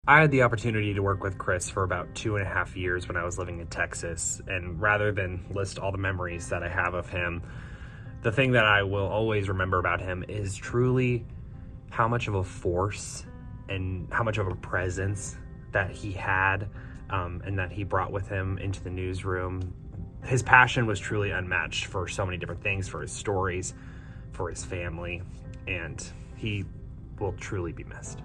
I had the opportunity to work with Kris for about 2.5 years when I was living in Texas, and rather than list all the memories that I have of him, the thing that I will always remember about him is truly how much of a force and how much of a presence that he had, and that he brought with him into the newsroom. His passion was truly unmatched for so many different things, for his stories, for his family, and he will truly be missed.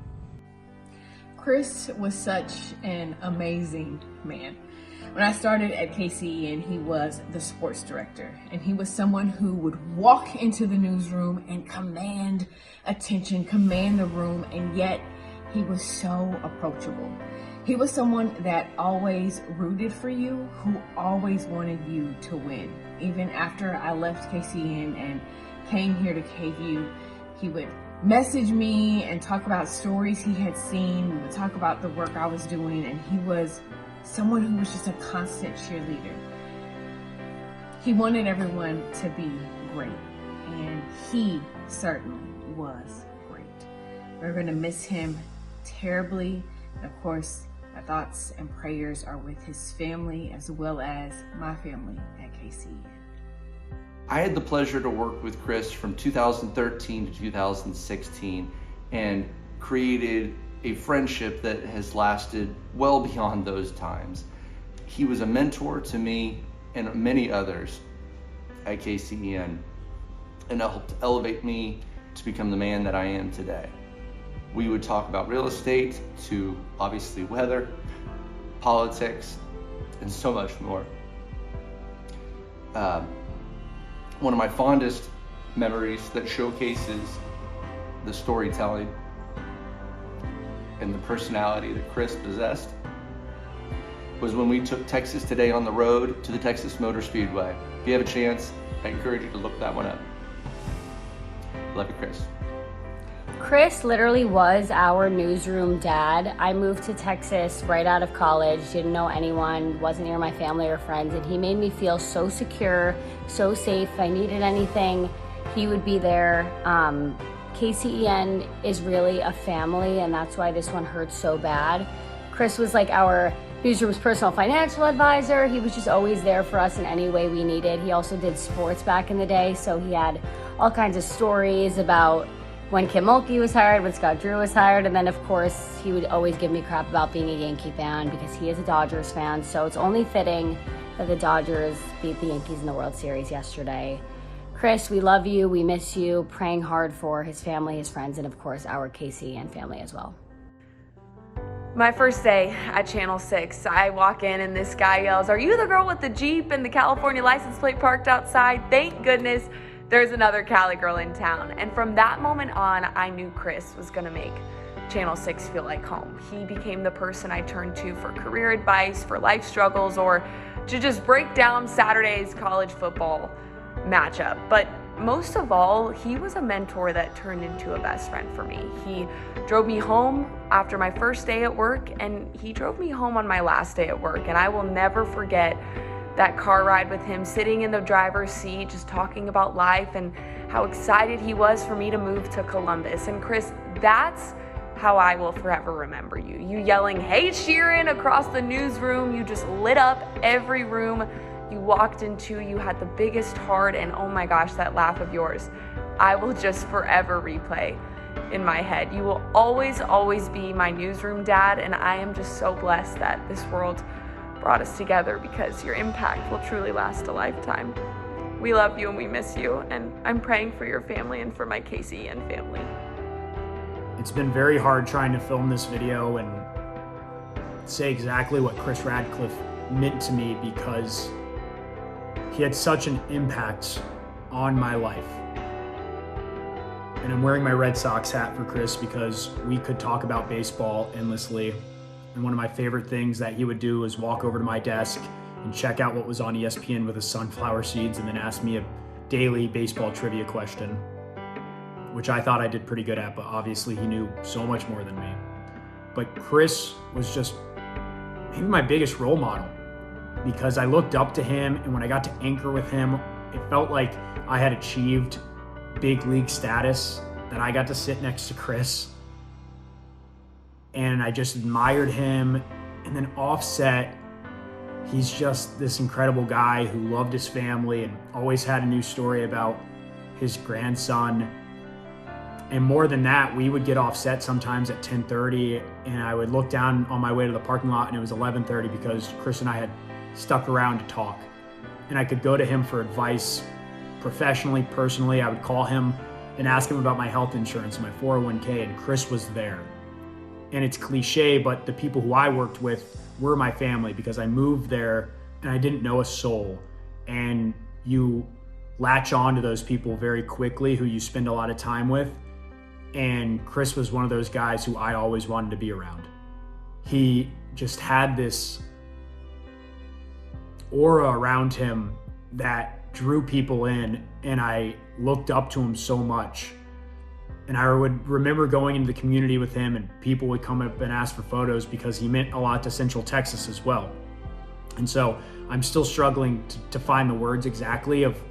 Kris was such an amazing man. When I started at KCEN, he was the sports director, and he was someone who would walk into the newsroom and command attention, command the room, and yet he was so approachable. He was someone that always rooted for you, who always wanted you to win. Even after I left KCEN and came here to KVU, he would message me and talk about stories he had seen. We would talk about the work I was doing, and he was someone who was just a constant cheerleader. He wanted everyone to be great, and he certainly was great. We're going to miss him terribly. And of course, my thoughts and prayers are with his family as well as my family at KCEN. I had the pleasure to work with Kris from 2013 to 2016 and created a friendship that has lasted well beyond those times. He was a mentor to me and many others at KCEN, and helped elevate me to become the man that I am today. We would talk about real estate to obviously weather, politics, and so much more. One of my fondest memories that showcases the storytelling and the personality that Kris possessed was when we took Texas Today on the road to the Texas Motor Speedway. If you have a chance, I encourage you to look that one up. Love you, Kris. Kris literally was our newsroom dad. I moved to Texas right out of college, didn't know anyone, wasn't near my family or friends, and he made me feel so secure, so safe. If I needed anything, he would be there. KCEN is really a family, and that's why this one hurts so bad. Kris was like our newsroom's personal financial advisor. He was just always there for us in any way we needed. He also did sports back in the day, so he had all kinds of stories about when Kim Mulkey was hired, when Scott Drew was hired, and then of course he would always give me crap about being a Yankee fan because he is a Dodgers fan, so it's only fitting that the Dodgers beat the Yankees in the World Series yesterday. Kris, we love you, we miss you, praying hard for his family, his friends, and of course our KCEN family as well. My first day at Channel 6, I walk in and this guy yells, "Are you the girl with the Jeep and the California license plate parked outside?" Thank goodness there's another Cali girl in town. And from that moment on, I knew Kris was gonna make Channel 6 feel like home. He became the person I turned to for career advice, for life struggles, or to just break down Saturday's college football matchup. But most of all, he was a mentor that turned into a best friend for me. He drove me home after my first day at work, and he drove me home on my last day at work. And I will never forget that car ride with him, sitting in the driver's seat, just talking about life and how excited he was for me to move to Columbus. And Kris, that's how I will forever remember you. You yelling, "Hey Sheeran," across the newsroom. You just lit up every room you walked into. You had the biggest heart, and oh my gosh, that laugh of yours, I will just forever replay in my head. You will always, always be my newsroom dad, and I am just so blessed that this world brought us together because your impact will truly last a lifetime. We love you and we miss you, and I'm praying for your family and for my KCEN family. It's been very hard trying to film this video and say exactly what Kris Radcliffe meant to me because he had such an impact on my life. And I'm wearing my Red Sox hat for Kris because we could talk about baseball endlessly. And one of my favorite things that he would do was walk over to my desk and check out what was on ESPN with his sunflower seeds and then ask me a daily baseball trivia question, which I thought I did pretty good at, but obviously he knew so much more than me. But Kris was just maybe my biggest role model because I looked up to him, and when I got to anchor with him, it felt like I had achieved big league status, that I got to sit next to Kris. and I just admired him. And then Offset, he's just this incredible guy who loved his family and always had a new story about his grandson. And more than that, we would get Offset sometimes at 10:30, and I would look down on my way to the parking lot and it was 11:30 because Kris and I had stuck around to talk. And I could go to him for advice professionally, personally. I would call him and ask him about my health insurance, my 401k, and Kris was there. And it's cliche, but the people who I worked with were my family because I moved there and I didn't know a soul. And you latch on to those people very quickly who you spend a lot of time with. And Kris was one of those guys who I always wanted to be around. He just had this aura around him that drew people in, and I looked up to him so much. And I would remember going into the community with him, and people would come up and ask for photos because he meant a lot to Central Texas as well. And so I'm still struggling to find the words exactly of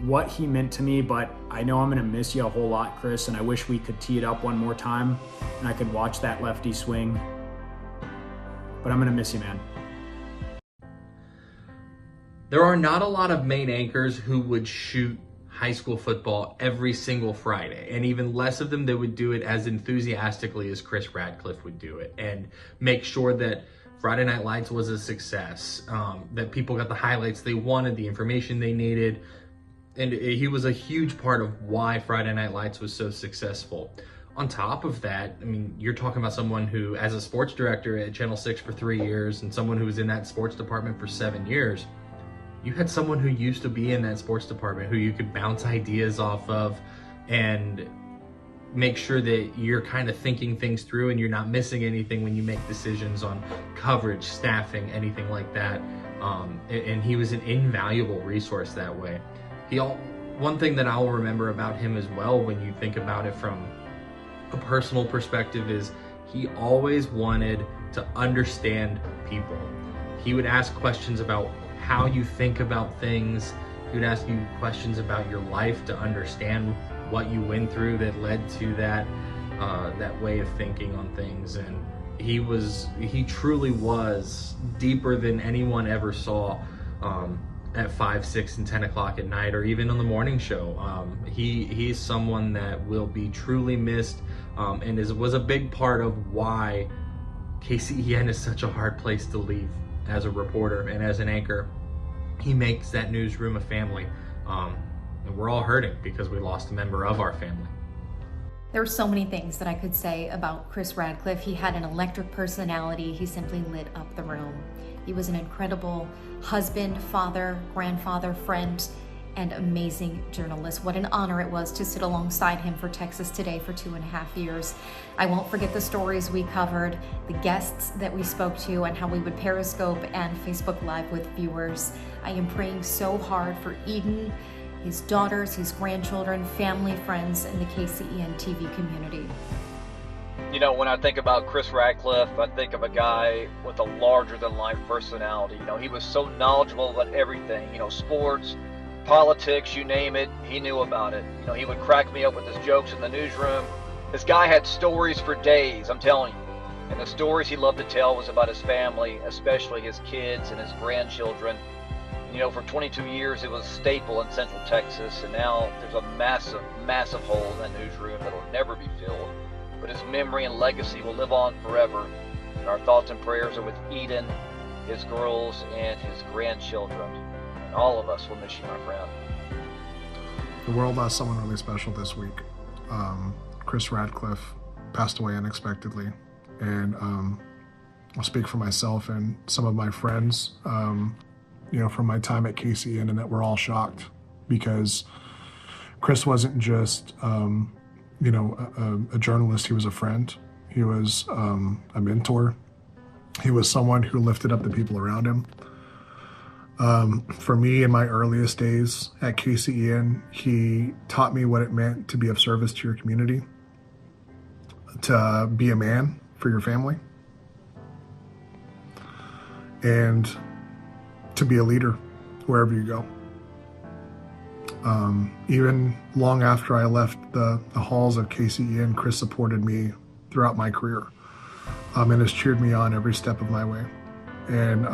what he meant to me, but I know I'm going to miss you a whole lot, Kris, and I wish we could tee it up one more time and I could watch that lefty swing. But I'm going to miss you, man. There are not a lot of main anchors who would shoot high school football every single Friday, and even less of them that would do it as enthusiastically as Kris Radcliffe would do it and make sure that Friday Night Lights was a success, that people got the highlights they wanted, the information they needed. And he was a huge part of why Friday Night Lights was so successful. On top of that, I mean, you're talking about someone who, as a sports director at Channel 6 for 3 years, and someone who was in that sports department for 7 years, you had someone who used to be in that sports department who you could bounce ideas off of and make sure that you're kind of thinking things through and you're not missing anything when you make decisions on coverage, staffing, anything like that. And he was an invaluable resource that way. One thing that I'll remember about him as well, when you think about it from a personal perspective, is he always wanted to understand people. He would ask questions about how you think about things. He would ask you questions about your life to understand what you went through that led to that way of thinking on things. And he truly was deeper than anyone ever saw at 5, 6, and 10 o'clock at night, or even on the morning show. He's someone that will be truly missed, and was a big part of why KCEN is such a hard place to leave as a reporter and as an anchor. He makes that newsroom a family, and we're all hurting because we lost a member of our family. There were so many things that I could say about Kris Radcliffe. He had an electric personality. He simply lit up the room. He was an incredible husband, father, grandfather, friend, and amazing journalist. What an honor it was to sit alongside him for Texas Today for 2.5 years. I won't forget the stories we covered, the guests that we spoke to, and how we would Periscope and Facebook Live with viewers. I am praying so hard for Eden, his daughters, his grandchildren, family, friends, and the KCEN TV community. You know, when I think about Kris Radcliffe, I think of a guy with a larger-than-life personality. You know, he was so knowledgeable about everything, you know, sports, politics, you name it, he knew about it. You know, he would crack me up with his jokes in the newsroom. This guy had stories for days, I'm telling you. And the stories he loved to tell was about his family, especially his kids and his grandchildren. You know, for 22 years, it was a staple in Central Texas, and now there's a massive, massive hole in that newsroom that'll never be filled. But his memory and legacy will live on forever. And our thoughts and prayers are with Eden, his girls, and his grandchildren. And all of us will miss you, my friend. The world lost someone really special this week. Kris Radcliffe passed away unexpectedly. And I'll speak for myself and some of my friends, you know, from my time at KCEN, and that we're all shocked because Kris wasn't just you know, a journalist. He was a friend. He was a mentor. He was someone who lifted up the people around him. For me, in my earliest days at KCEN, he taught me what it meant to be of service to your community, to be a man for your family, and to be a leader wherever you go. Even long after I left the halls of KCEN, Kris supported me throughout my career. and has cheered me on every step of my way. And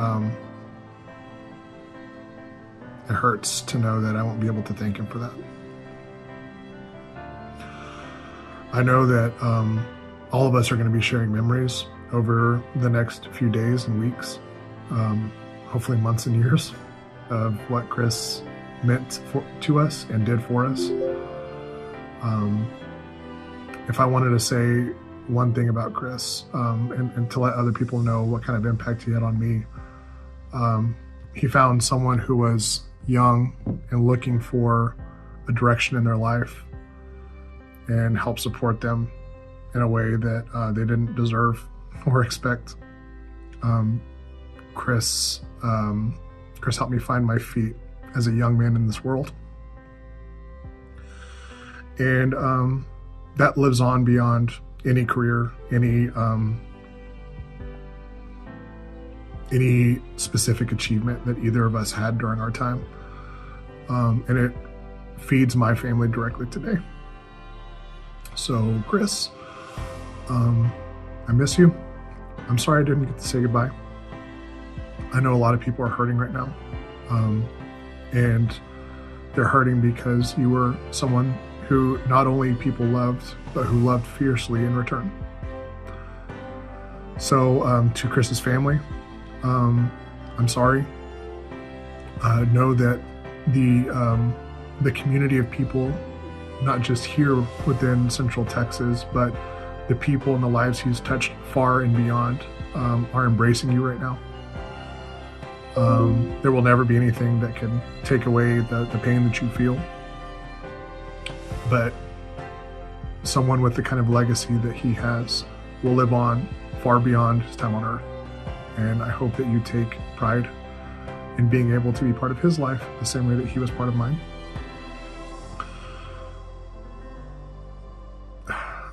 it hurts to know that I won't be able to thank him for that. I know that all of us are going to be sharing memories over the next few days and weeks, hopefully months and years, of what Kris meant to us and did for us. If I wanted to say one thing about Kris, and to let other people know what kind of impact he had on me, he found someone who was young and looking for a direction in their life and helped support them in a way that they didn't deserve or expect. Kris helped me find my feet as a young man in this world. And that lives on beyond any career, any specific achievement that either of us had during our time. And it feeds my family directly today. So Kris, I miss you. I'm sorry I didn't get to say goodbye. I know a lot of people are hurting right now. And they're hurting because you were someone who not only people loved, but who loved fiercely in return. So to Kris's family, I'm sorry. Know that the community of people, not just here within Central Texas, but the people and the lives he's touched far and beyond, are embracing you right now. There will never be anything that can take away the pain that you feel. But someone with the kind of legacy that he has will live on far beyond his time on earth. And I hope that you take pride in being able to be part of his life the same way that he was part of mine.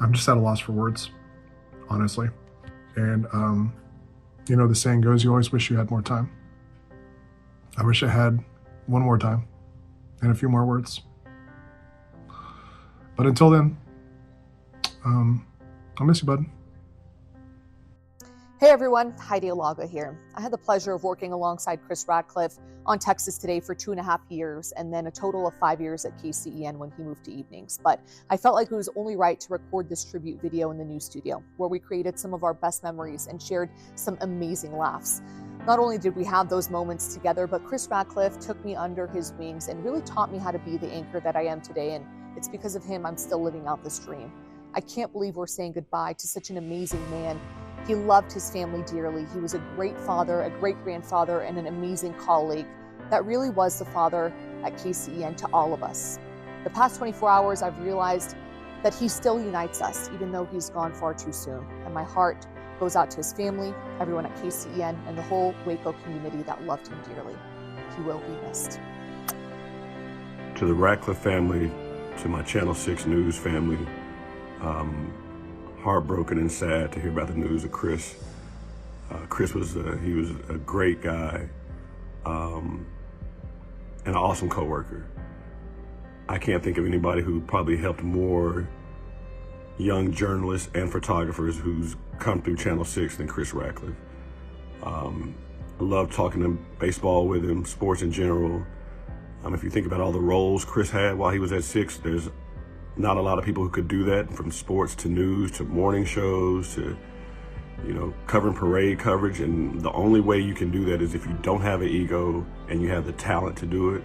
I'm just at a loss for words, honestly. And, you know, the saying goes, you always wish you had more time. I wish I had one more time and a few more words. But until then, I'll miss you, bud. Hey everyone, Heidi Alaga here. I had the pleasure of working alongside Kris Radcliffe on Texas Today for 2.5 years, and then a total of 5 years at KCEN when he moved to evenings. But I felt like it was only right to record this tribute video in the news studio, where we created some of our best memories and shared some amazing laughs. Not only did we have those moments together, but Kris Radcliffe took me under his wings and really taught me how to be the anchor that I am today, and it's because of him I'm still living out this dream. I can't believe we're saying goodbye to such an amazing man. He loved his family dearly. He was a great father, a great grandfather, and an amazing colleague that really was the father at KCEN to all of us. The past 24 hours, I've realized that he still unites us, even though he's gone far too soon. And my heart goes out to his family, everyone at KCEN, and the whole Waco community that loved him dearly. He will be missed. To the Radcliffe family, to my Channel 6 News family, heartbroken and sad to hear about the news of Kris. Kris was a great guy, and an awesome coworker. I can't think of anybody who probably helped more young journalists and photographers who's come through Channel 6 than Kris Radcliffe. I love talking to baseball with him, sports in general. If you think about all the roles Kris had while he was at 6, there's not a lot of people who could do that, from sports to news to morning shows to, you know, covering parade coverage. And the only way you can do that is if you don't have an ode and you have the talent to do it.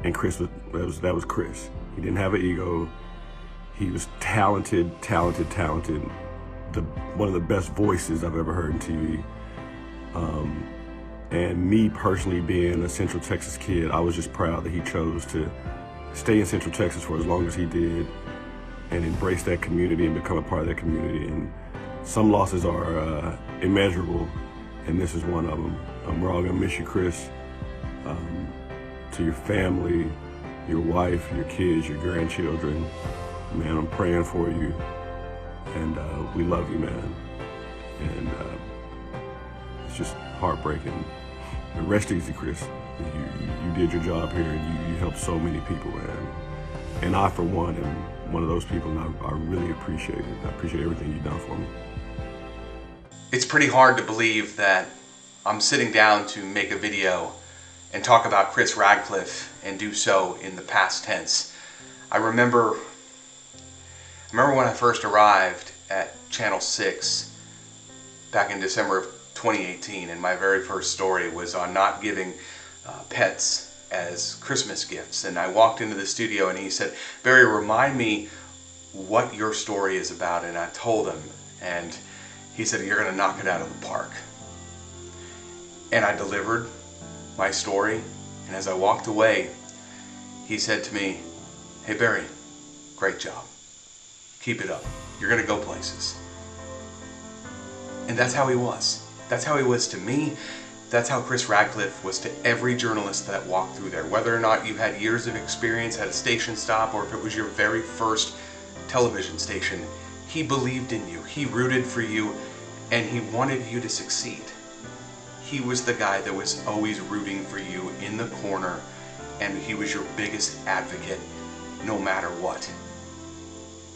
And Kris that was Kris. He didn't have an ego. He was talented. One of the best voices I've ever heard in TV. And me personally, being a Central Texas kid, I was just proud that he chose to stay in Central Texas for as long as he did and embrace that community and become a part of that community. And some losses are immeasurable, and this is one of them. We're all gonna miss you, Kris. To your family, your wife, your kids, your grandchildren, man, I'm praying for you, and we love you, man. And it's just heartbreaking. But rest easy, Kris. You did your job here, and you helped so many people, and I, for one, am one of those people, and I really appreciate it. I appreciate everything you've done for me. It's pretty hard to believe that I'm sitting down to make a video and talk about Kris Radcliffe and do so in the past tense. I remember when I first arrived at Channel 6 back in December of 2018, and my very first story was on not giving pets as Christmas gifts. And I walked into the studio and he said, "Barry, remind me what your story is about." And I told him, and he said, "You're going to knock it out of the park." And I delivered my story, and as I walked away, he said to me, "Hey Barry, great job. Keep it up. You're going to go places." And that's how he was. That's how he was to me. That's how Kris Radcliffe was to every journalist that walked through there. Whether or not you had years of experience at a station stop, or if it was your very first television station, he believed in you. He rooted for you, and he wanted you to succeed. He was the guy that was always rooting for you in the corner, and he was your biggest advocate no matter what.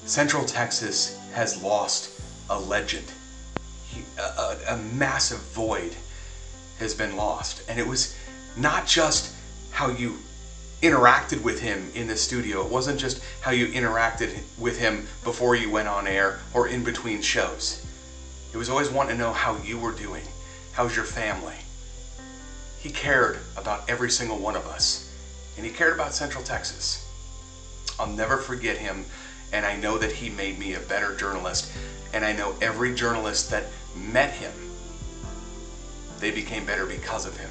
Central Texas has lost a legend. A massive void has been lost. And it was not just how you interacted with him in the studio. It wasn't just how you interacted with him before you went on air or in between shows. It was always wanting to know how you were doing. How's your family? He cared about every single one of us. And he cared about Central Texas. I'll never forget him, and I know that he made me a better journalist. And I know every journalist that met him, they became better because of him.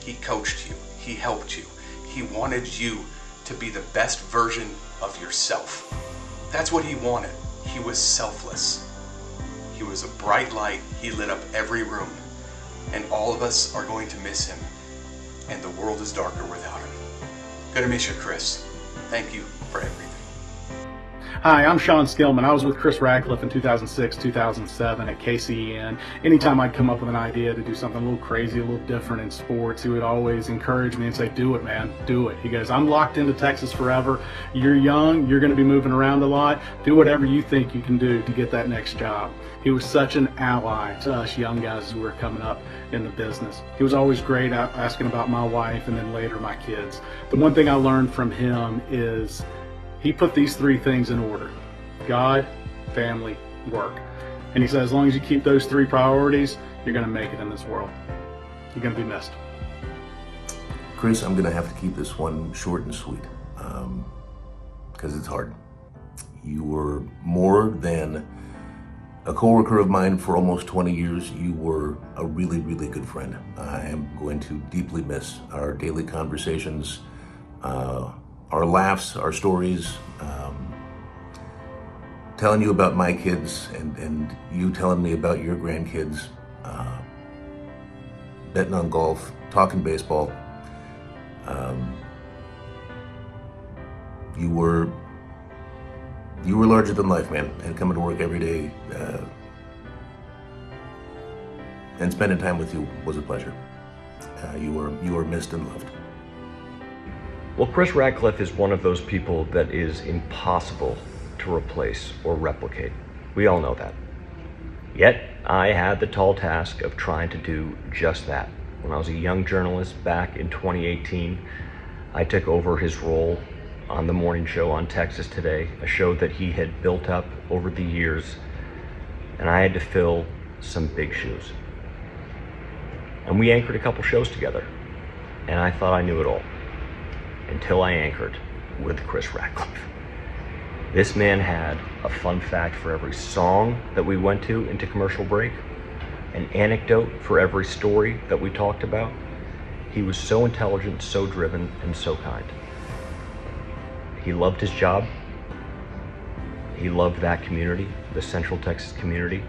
He coached you. He helped you. He wanted you to be the best version of yourself. That's what he wanted. He was selfless. He was a bright light. He lit up every room. And all of us are going to miss him. And the world is darker without him. Gonna miss you, Kris. Thank you for everything. Hi, I'm Sean Skillman. I was with Kris Radcliffe in 2006, 2007 at KCEN. Anytime I'd come up with an idea to do something a little crazy, a little different in sports, he would always encourage me and say, "Do it, man, do it." He goes, "I'm locked into Texas forever. You're young, you're going to be moving around a lot. Do whatever you think you can do to get that next job." He was such an ally to us young guys who were coming up in the business. He was always great at asking about my wife and then later my kids. The one thing I learned from him is he put these three things in order: God, family, work. And he said, as long as you keep those three priorities, you're going to make it in this world. You're going to be missed. Kris, I'm going to have to keep this one short and sweet because it's hard. You were more than a coworker of mine for almost 20 years. You were a really, really good friend. I am going to deeply miss our daily conversations, our laughs, our stories, telling you about my kids and you telling me about your grandkids, betting on golf, talking baseball. You were larger than life, man, and coming to work every day and spending time with you was a pleasure. You were missed and loved. Well, Kris Radcliffe is one of those people that is impossible to replace or replicate. We all know that. Yet, I had the tall task of trying to do just that. When I was a young journalist back in 2018, I took over his role on the morning show on Texas Today, a show that he had built up over the years, and I had to fill some big shoes. And we anchored a couple shows together, and I thought I knew it all. Until I anchored with Kris Radcliffe. This man had a fun fact for every song that we went to into commercial break, an anecdote for every story that we talked about. He was so intelligent, so driven, and so kind. He loved his job. He loved that community, the Central Texas community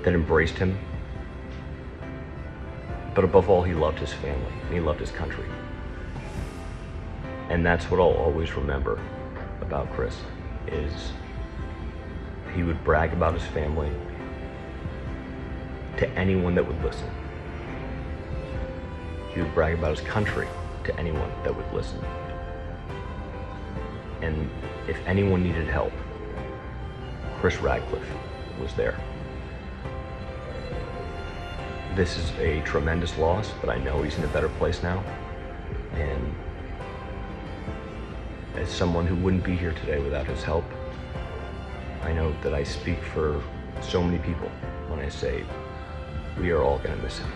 that embraced him. But above all, he loved his family, and he loved his country. And that's what I'll always remember about Kris, is he would brag about his family to anyone that would listen. He would brag about his country to anyone that would listen. And if anyone needed help, Kris Radcliffe was there. This is a tremendous loss, but I know he's in a better place now. And as someone who wouldn't be here today without his help, I know that I speak for so many people when I say we are all going to miss him.